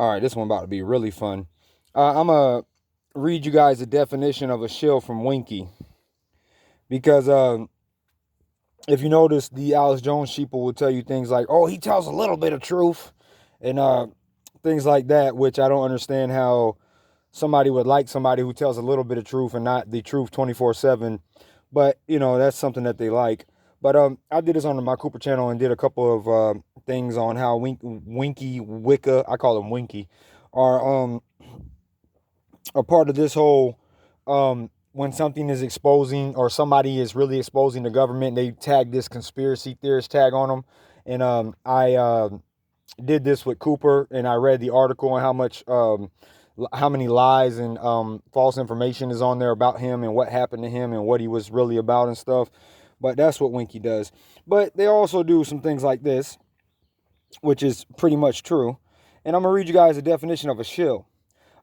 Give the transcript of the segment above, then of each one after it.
All right, this one about to be really fun. I'm going to read you guys the definition of a shill from Winky. Because if you notice, the Alex Jones sheeple will tell you things like, oh, he tells a little bit of truth. And things like that, which I don't understand how somebody would like somebody who tells a little bit of truth and not the truth 24/7. But, that's something that they like. But I did this on my Cooper channel and did a couple of things on how Winky Wicca, I call him Winky, are a part of this whole when something is exposing or somebody is really exposing the government, they tag this conspiracy theorist tag on them. And I did this with Cooper, and I read the article on how many lies and false information is on there about him and what happened to him and what he was really about and stuff. But that's what Winky does. But they also do some things like this, which is pretty much true. And I'm going to read you guys a definition of a shill.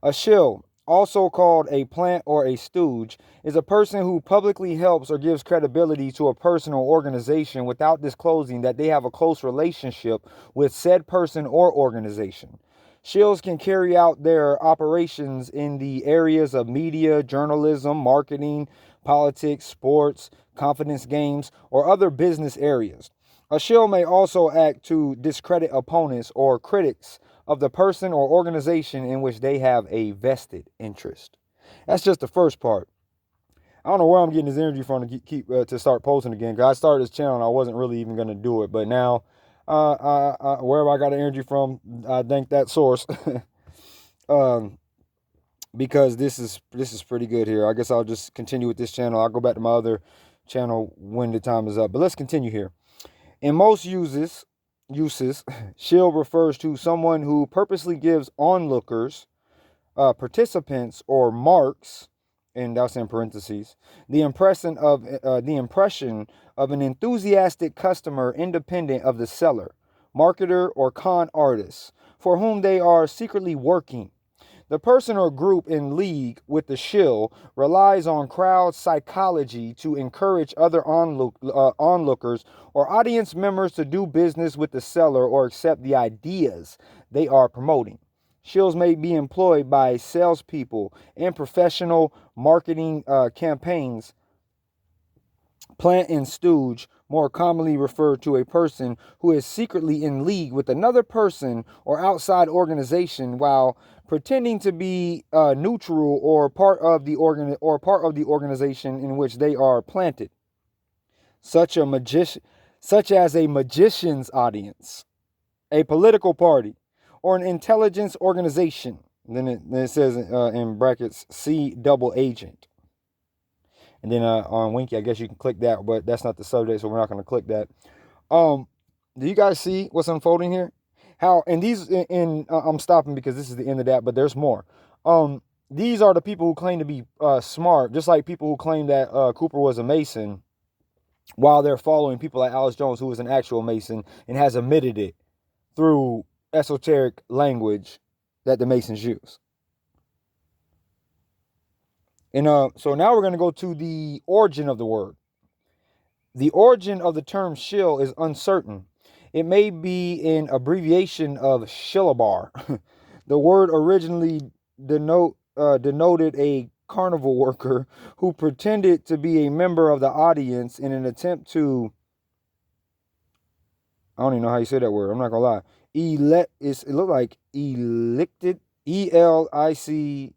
A shill, also called a plant or a stooge, is a person who publicly helps or gives credibility to a person or organization without disclosing that they have a close relationship with said person or organization. Shills can carry out their operations in the areas of media, journalism, marketing, politics, sports, confidence games, or other business areas. A shill may also act to discredit opponents or critics of the person or organization in which they have a vested interest. That's just the first part. I don't know where I'm getting this energy from to keep to start posting again. Cause I started this channel and I wasn't really even gonna do it, but now, wherever I got the energy from, I thank that source. Because this is pretty good here. I guess I'll just continue with this channel. I'll go back to my other channel when the time is up. But let's continue here. In most uses, shill refers to someone who purposely gives onlookers, participants, or marks, and that's in parentheses, the impression of an enthusiastic customer independent of the seller, marketer, or con artist for whom they are secretly working. The person or group in league with the shill relies on crowd psychology to encourage other onlookers or audience members to do business with the seller or accept the ideas they are promoting. Shills may be employed by salespeople in professional marketing campaigns. Plant and stooge more commonly refer to a person who is secretly in league with another person or outside organization while pretending to be neutral or part of the organization in which they are planted, such as a magician's audience, a political party, or an intelligence organization. Then it says in brackets, C double agent. And then on Winky, I guess you can click that, but that's not the subject, so we're not going to click that. Do you guys see what's unfolding here? How, and these, I'm stopping because this is the end of that, but there's more. These are the people who claim to be smart, just like people who claim that Cooper was a Mason, while they're following people like Alex Jones, who is an actual Mason and has admitted it through esoteric language that the Masons use. And so now we're going to go to the origin of the word. The origin of the term shill is uncertain. It may be an abbreviation of shillabar. The word originally denoted a carnival worker who pretended to be a member of the audience in an attempt to, I don't even know how you say that word, I'm not gonna lie. It looked like elicted, ELICIT,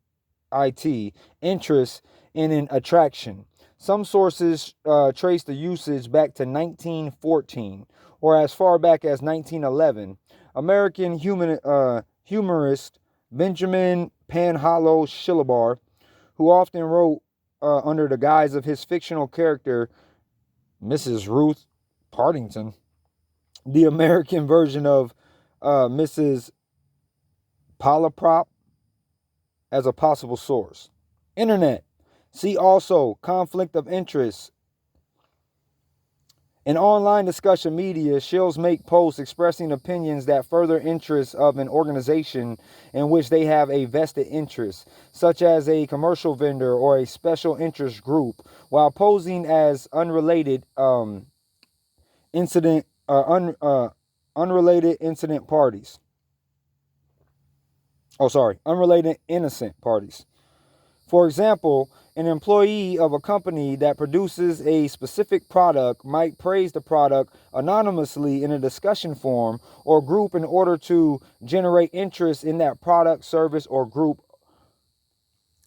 interest in an attraction. Some sources trace the usage back to 1914 or as far back as 1911. American humorist Benjamin Panhallow Shillabar, who often wrote under the guise of his fictional character, Mrs. Ruth Partington, the American version of Mrs. Palaprop, as a possible source. Internet. See also conflict of interest. In online discussion media, shills make posts expressing opinions that further interests of an organization in which they have a vested interest, such as a commercial vendor or a special interest group, while posing as unrelated incident, unrelated incident parties. unrelated innocent parties. For example, an employee of a company that produces a specific product might praise the product anonymously in a discussion forum or group in order to generate interest in that product, service, or group.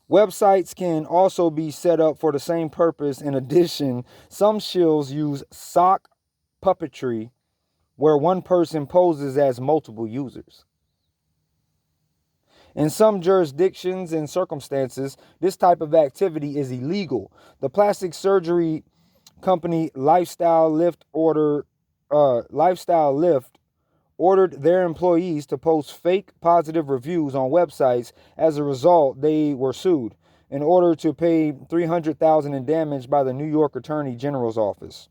Websites can also be set up for the same purpose. In addition, some shills use sock puppetry, where one person poses as multiple users. In some jurisdictions and circumstances, this type of activity is illegal. The plastic surgery company Lifestyle Lift ordered their employees to post fake positive reviews on websites. As a result, they were sued in order to pay $300,000 in damage by the New York Attorney General's office.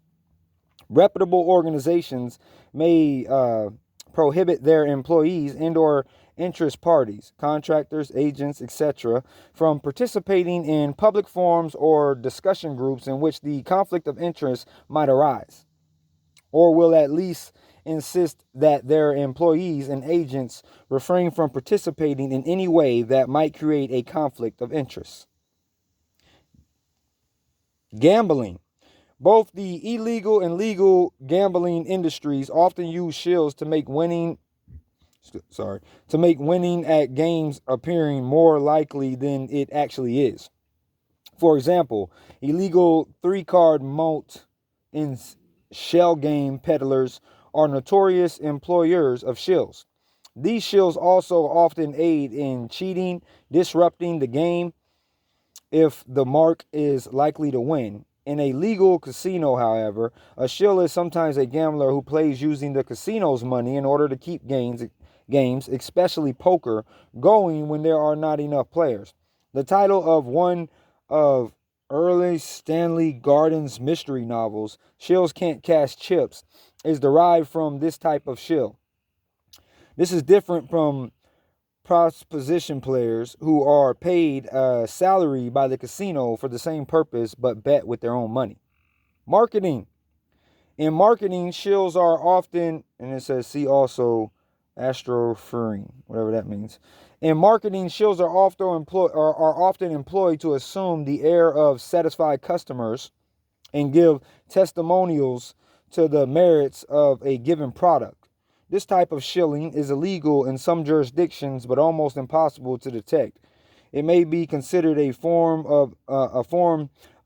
Reputable organizations may prohibit their employees and/or interest parties, contractors, agents, etc., from participating in public forums or discussion groups in which the conflict of interest might arise, or will at least insist that their employees and agents refrain from participating in any way that might create a conflict of interest. Gambling. Both the illegal and legal gambling industries often use shills to make winning at games appearing more likely than it actually is. For example, illegal 3-card moat in shell game peddlers are notorious employers of shills. These shills also often aid in cheating, disrupting the game if the mark is likely to win. In a legal casino, however, a shill is sometimes a gambler who plays using the casino's money in order to keep games, especially poker, going when there are not enough players. The title of one of early Stanley Garden's mystery novels, Shills Can't Cash Chips, is derived from this type of shill. This is different from proposition players who are paid a salary by the casino for the same purpose but bet with their own money. Marketing. In marketing, shills are often, and it says see also astrophoring, whatever that means. In marketing, shills are often employed to assume the air of satisfied customers and give testimonials to the merits of a given product. This type of shilling is illegal in some jurisdictions, but almost impossible to detect. It may be considered a form of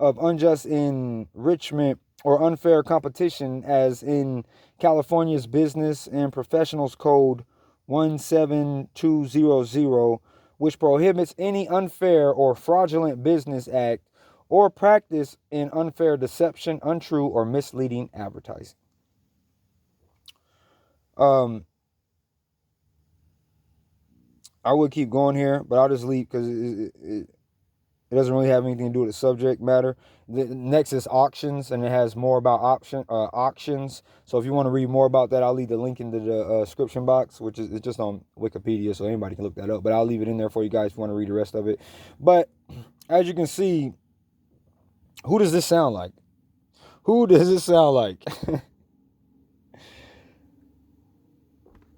unjust enrichment or unfair competition, as in California's Business and Professionals Code 17200, which prohibits any unfair or fraudulent business act or practice in unfair deception, untrue, or misleading advertising. I would keep going here, but I'll just leave because it doesn't really have anything to do with the subject matter. The next is auctions, and it has more about auctions. So if you want to read more about that, I'll leave the link in the description box, which is it's just on Wikipedia, so anybody can look that up. But I'll leave it in there for you guys if you want to read the rest of it. But as you can see, who does this sound like? Who does this sound like?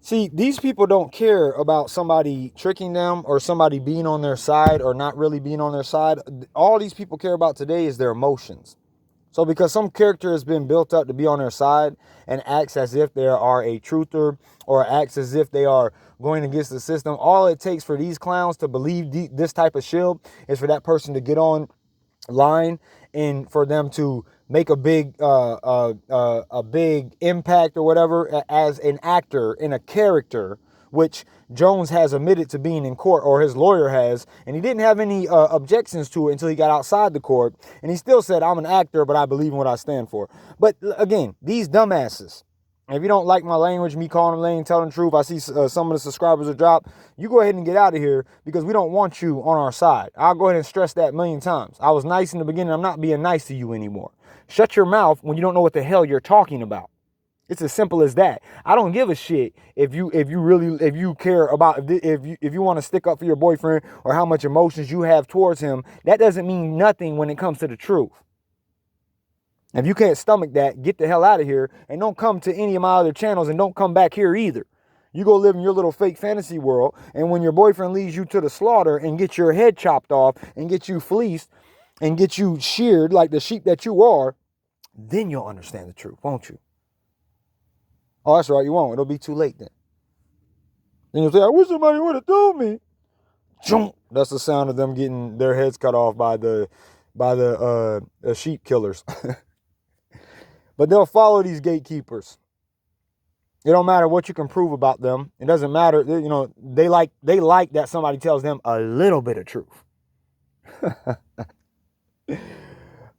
See, these people don't care about somebody tricking them or somebody being on their side or not really being on their side. All these people care about today is their emotions. So because some character has been built up to be on their side and acts as if they are a truther or acts as if they are going against the system, all it takes for these clowns to believe this type of shill is for that person to get on line and for them to make a big impact or whatever as an actor in a character, which Jones has admitted to being in court, or his lawyer has, and he didn't have any objections to it until he got outside the court, and he still said, I'm an actor, but I believe in what I stand for. But again, these dumbasses, if you don't like my language, me calling them lame, telling the truth, I see some of the subscribers are dropped, you go ahead and get out of here because we don't want you on our side. I'll go ahead and stress that 1,000,000 times. I was nice in the beginning. I'm not being nice to you anymore. Shut your mouth when you don't know what the hell you're talking about. It's as simple as that. I don't give a shit if you care about if you want to stick up for your boyfriend or how much emotions you have towards him. That doesn't mean nothing when it comes to the truth. If you can't stomach that, get the hell out of here and don't come to any of my other channels and don't come back here either. You go live in your little fake fantasy world, and when your boyfriend leads you to the slaughter and gets your head chopped off and gets you fleeced and gets you sheared like the sheep that you are, then you'll understand the truth, won't you? Oh, that's right, you won't. It'll be too late then. Then you'll say, I wish somebody would have told me. That's the sound of them getting their heads cut off by the sheep killers. But they'll follow these gatekeepers. It don't matter what you can prove about them. It doesn't matter. They like that somebody tells them a little bit of truth.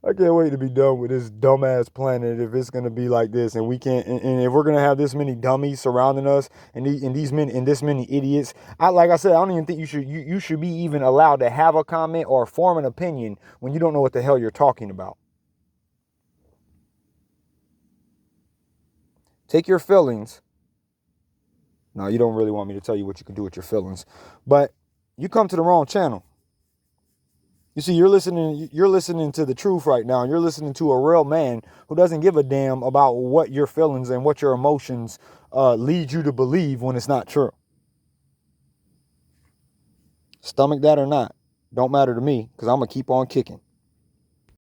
I can't wait to be done with this dumbass planet if it's gonna be like this, and we can't. And if we're gonna have this many dummies surrounding us, and this many idiots, like I said, I don't even think you should be even allowed to have a comment or form an opinion when you don't know what the hell you're talking about. Take your feelings. Now, you don't really want me to tell you what you can do with your feelings, but you come to the wrong channel. You see, you're listening to the truth right now. You're listening to a real man who doesn't give a damn about what your feelings and what your emotions lead you to believe when it's not true. Stomach that or not, don't matter to me, because I'm going to keep on kicking.